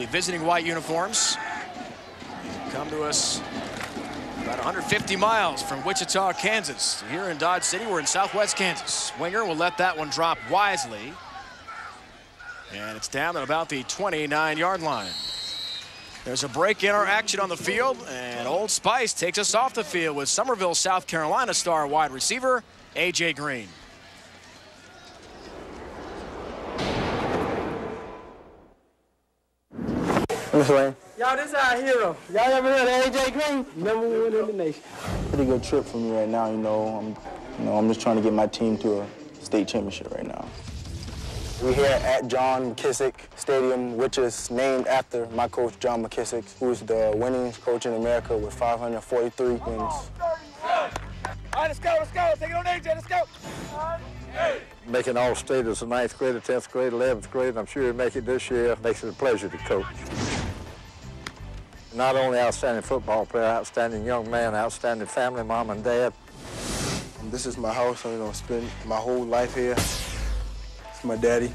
visiting white uniforms. Come to us about 150 miles from Wichita, Kansas. Here in Dodge City, we're in southwest Kansas. Winger will let that one drop wisely. And it's down at about the 29-yard line. There's a break in our action on the field, and Old Spice takes us off the field with Summerville, South Carolina star wide receiver A.J. Green. Y'all, this is our hero. Y'all ever heard of A.J. Green? Number one in the nation. Pretty good trip for me right now, I'm just trying to get my team to a state championship right now. We're here at John McKissick Stadium, which is named after my coach, John McKissick, who's the winningest coach in America with 543 wins. All right, let's go. Take it on AJ, let's go. Making All-State as a 9th grader, 10th grade, 11th grade, and I'm sure he'll make it this year. Makes it a pleasure to coach. Not only outstanding football player, outstanding young man, outstanding family, mom and dad. This is my house. I'm going to spend my whole life here. It's my daddy,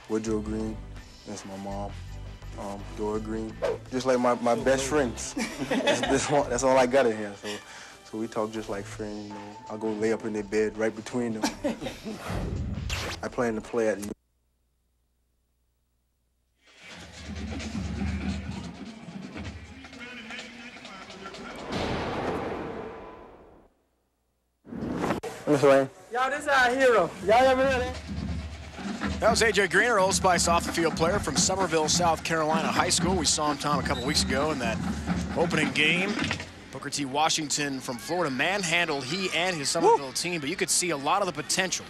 Woodrow Green. That's my mom, Dora Green. Just like my best friends. That's all I got in here. So we talk just like friends, I'll go lay up in their bed right between them. I plan to play at Y'all, this is our hero. Y'all ever heard of that? That was A.J. Green, our Old Spice off-the-field player from Summerville, South Carolina High School. We saw him, Tom, a couple weeks ago in that opening game. Booker T. Washington from Florida manhandled he and his Summerville team, but you could see a lot of the potential.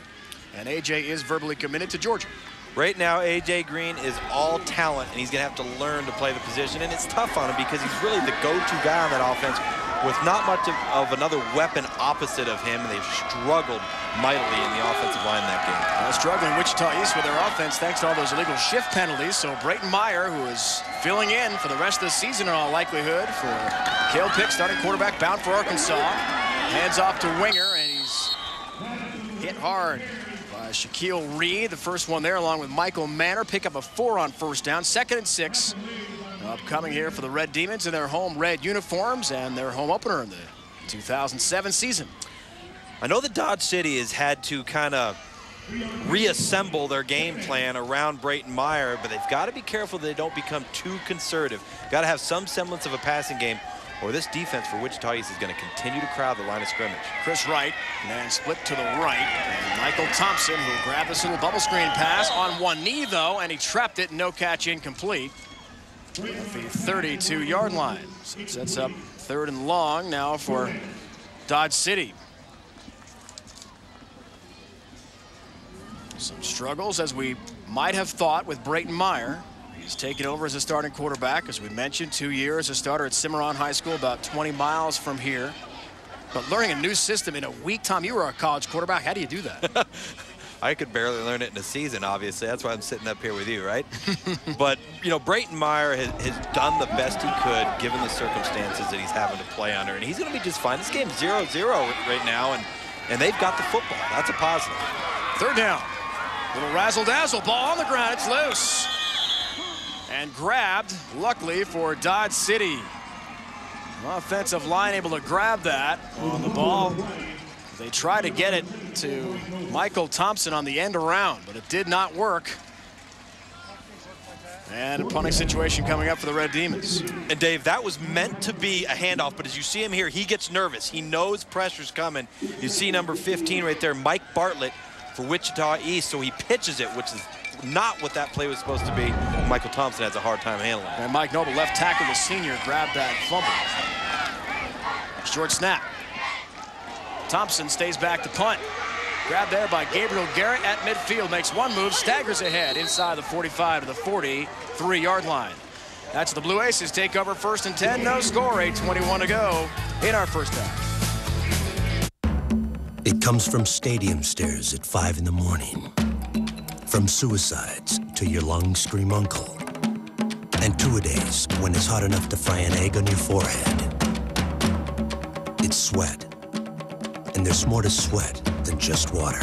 And A.J. is verbally committed to Georgia. Right now, A.J. Green is all talent, and he's going to have to learn to play the position. And it's tough on him because he's really the go-to guy on that offense with not much of another weapon opposite of him. They've struggled mightily in the offensive line that game. Struggling Wichita East with their offense thanks to all those illegal shift penalties. So Brayton Meyer, who is filling in for the rest of the season in all likelihood for Cale Pick, starting quarterback bound for Arkansas. Hands off to Winger, and he's hit hard by Shaquille Reed. The first one there along with Michael Manor. Pick up a 4 on first down. 2nd and 6. Upcoming here for the Red Demons in their home red uniforms and their home opener in the 2007 season. I know that Dodge City has had to kind of reassemble their game plan around Brayton Meyer, but they've got to be careful they don't become too conservative. Got to have some semblance of a passing game, or this defense for Wichita East is going to continue to crowd the line of scrimmage. Chris Wright, man split to the right. And Michael Thompson, who grabbed this little bubble screen pass on one knee, though, and he trapped it, no catch, incomplete. At the 32-yard line. So it sets up 3rd and long now for Dodge City. Some struggles, as we might have thought, with Brayton Meyer. He's taken over as a starting quarterback, as we mentioned, 2 years as a starter at Cimarron High School, about 20 miles from here. But learning a new system in a week, Tom, you were a college quarterback. How do you do that? I could barely learn it in a season, obviously. That's why I'm sitting up here with you, right? But, Brayton Meyer has done the best he could given the circumstances that he's having to play under. And he's going to be just fine. This game's 0-0 right now, and they've got the football. That's a positive. 3rd down. Little razzle-dazzle ball on the ground. It's loose. And grabbed, luckily, for Dodge City. Offensive line able to grab that on the ball. They try to get it to Michael Thompson on the end around, but it did not work. And a punting situation coming up for the Red Demons. And Dave, that was meant to be a handoff, but as you see him here, he gets nervous. He knows pressure's coming. You see number 15 right there, Mike Bartlett for Wichita East, so he pitches it, which is not what that play was supposed to be. Michael Thompson has a hard time handling it. And Mike Noble, left tackle, the senior, grabbed that fumble. Short snap. Thompson stays back to punt. Grabbed there by Gabriel Garrett at midfield. Makes one move, staggers ahead inside the 45 to the 43-yard line. That's the Blue Aces take over 1st and 10. No score, 8:21 to go in our first half. It comes from stadium stairs at 5 in the morning. From suicides to your lungs scream uncle. And two-a-days when it's hot enough to fry an egg on your forehead. It's sweat. And there's more to sweat than just water.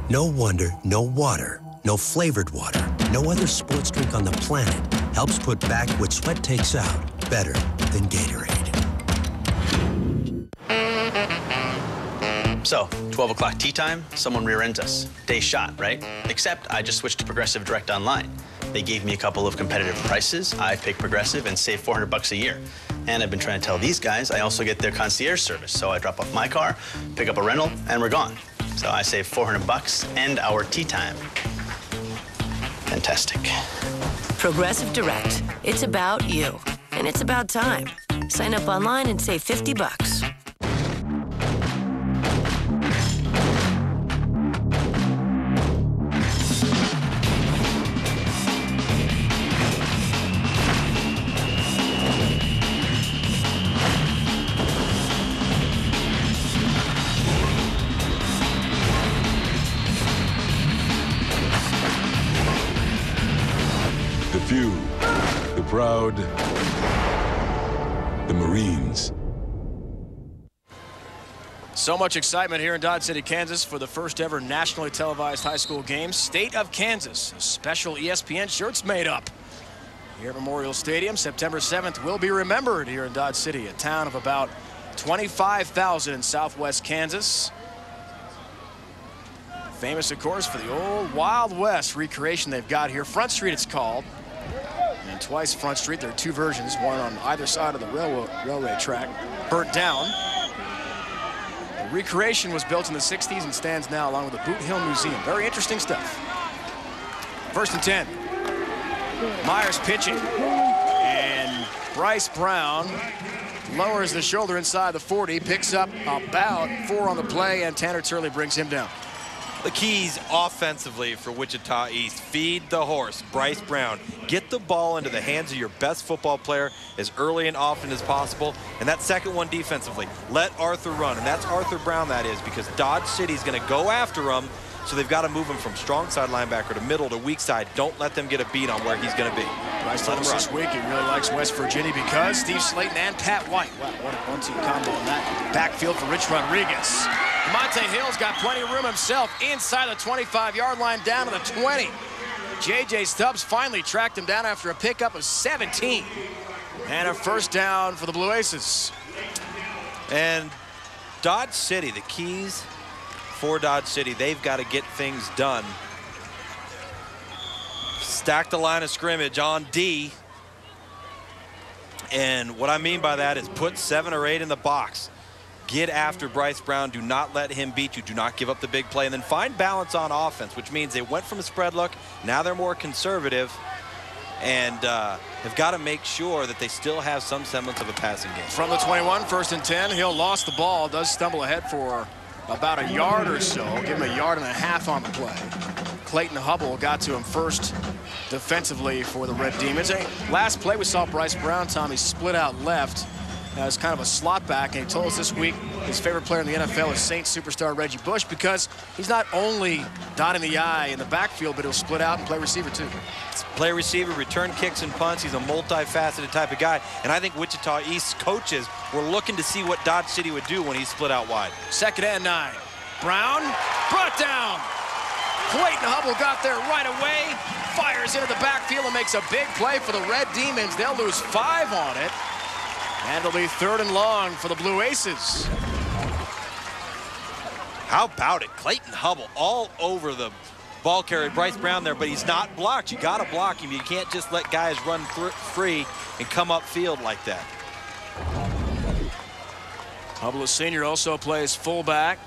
No wonder, no water, no flavored water, No other sports drink on the planet helps put back what sweat takes out better than Gatorade. So, 12 o'clock tea time, someone rear ends us. Day shot, right? Except I just switched to Progressive Direct Online. They gave me a couple of competitive prices. I picked Progressive and saved $400 a year. And I've been trying to tell these guys I also get their concierge service. So I drop off my car, pick up a rental, and we're gone. So I save $400 and our tea time. Fantastic. Progressive Direct. It's about you. And it's about time. Sign up online and save $50. The few, the proud, the Marines. So much excitement here in Dodge City, Kansas for the first ever nationally televised high school game. State of Kansas, special ESPN shirts made up here at Memorial Stadium. September 7th will be remembered here in Dodge City, a town of about 25,000 in southwest Kansas. Famous, of course, for the old Wild West recreation they've got here. Front Street, it's called. And twice Front Street. There are two versions, one on either side of the railway track, burnt down. The recreation was built in the 60s and stands now along with the Boot Hill Museum. Very interesting stuff. 1st and 10. Myers pitching. And Bryce Brown lowers the shoulder inside the 40, picks up about 4 on the play, and Tanner Turley brings him down. The keys offensively for Wichita East: feed the horse, Bryce Brown. Get the ball into the hands of your best football player as early and often as possible. And that second one defensively, let Arthur run. And that's Arthur Brown, that is, because Dodge City's going to go after him. So they've got to move him from strong side linebacker to middle to weak side. Don't let them get a beat on where he's going to be. Bryce told us this week he really likes West Virginia because Steve Slayton and Pat White. Wow, what a one-two combo in that backfield for Rich Rodriguez. Monte Hill's got plenty of room himself inside the 25-yard line down to the 20. J.J. Stubbs finally tracked him down after a pickup of 17. And a first down for the Blue Aces. And Dodge City, the keys for Dodge City, they've got to get things done. Stack the line of scrimmage on D. And what I mean by that is put 7 or 8 in the box. Get after Bryce Brown. Do not let him beat you. Do not give up the big play. And then find balance on offense, which means they went from a spread look. Now they're more conservative. And have got to make sure that they still have some semblance of a passing game. From the 21, 1st and 10. Hill lost the ball. Does stumble ahead for about a yard or so. Give him a yard and a half on the play. Clayton Hubble got to him first defensively for the Red Demons. Last play we saw Bryce Brown, Tommy, split out left as kind of a slot back, and he told us this week his favorite player in the NFL is Saints superstar Reggie Bush because he's not only dotting the I in the backfield, but he'll split out and play receiver too. Play receiver, return kicks and punts. He's a multifaceted type of guy, and I think Wichita East coaches were looking to see what Dodge City would do when he split out wide. 2nd and 9. Brown brought down. Clayton Hubble got there right away, fires into the backfield and makes a big play for the Red Demons. They'll lose 5 on it. And it'll be 3rd and long for the Blue Aces. How about it? Clayton Hubble all over the ball carrier. Bryce Brown there, but he's not blocked. You got to block him. You can't just let guys run free and come upfield like that. Hubble, a senior, also plays fullback.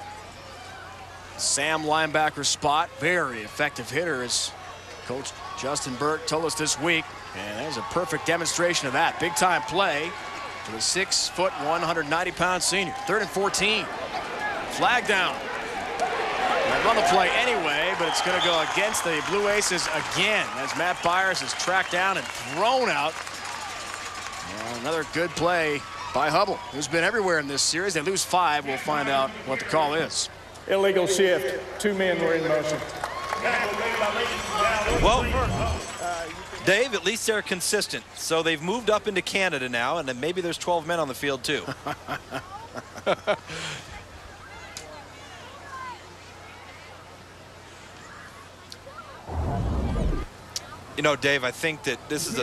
Sam linebacker spot. Very effective hitter, as Coach Justin Burt told us this week. And that was a perfect demonstration of that. Big time play for the 6-foot, 190-pound senior. 3rd and 14. Flag down. They'll run the play anyway, but it's going to go against the Blue Aces again as Matt Byers is tracked down and thrown out. And another good play by Hubble, who's been everywhere in this series. They lose 5. We'll find out what the call is. Illegal shift. 2 men were in motion. Well, Dave, at least they're consistent. So they've moved up into Canada now, and then maybe there's 12 men on the field too. You know, Dave, I think that this is a